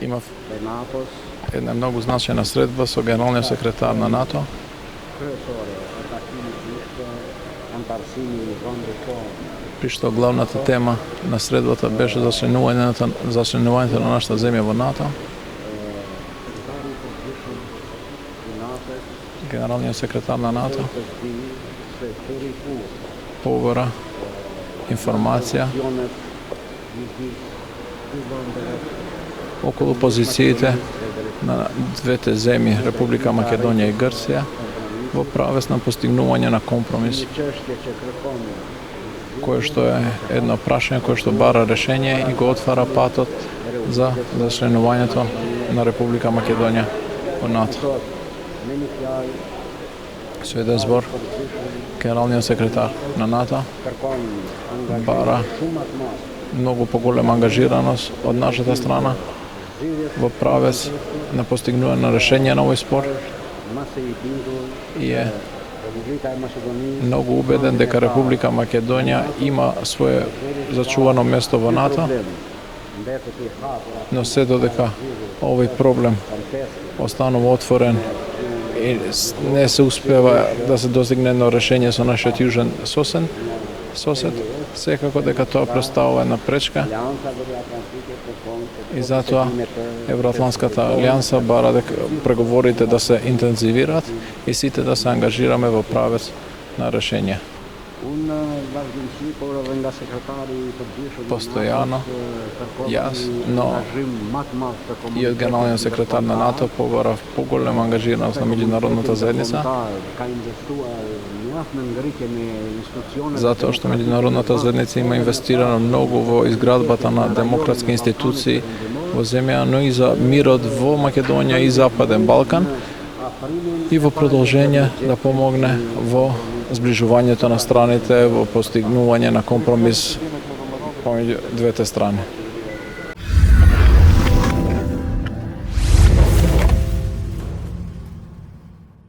имав една многу значајна средба со генералниот секретар на НАТО, при што главната тема на средбата беше зачленувањето на нашата земја во НАТО. Генералниот секретар на НАТО побара информација околу позициите на двете земји, Република Македонија и Грција, во правец на постигнување на компромис, кое што е едно прашање кое што бара решение и го отвара патот за членувањето на Република Македонија во НАТО. Со еден збор, генералниот секретар на НАТО бара многу поголема ангажираност од нашата страна во правец на постигнување на решение на овој спор и е многу убеден дека Република Македонија има свое зачувано место во НАТО, но се додека овој проблем останува отворен и не се успева да се достигне едно решение со нашиот јужен сосед, секако дека тоа представува една пречка и затоа Евроатлантската алијанса бара дека преговорите да се интензивираат и сите да се ангажираме во правец на решение. Постојано, јас, но и од генералниот секретар на НАТО побарав поголема ангажираност на меѓународната заедница, затоа што меѓународната заедница има инвестирано многу во изградбата на демократски институции во земја, но и за мирот во Македонија и Западен Балкан и во продолжение да помогне во зближувањето на страните, во постигнување на компромис помеѓу двете страни.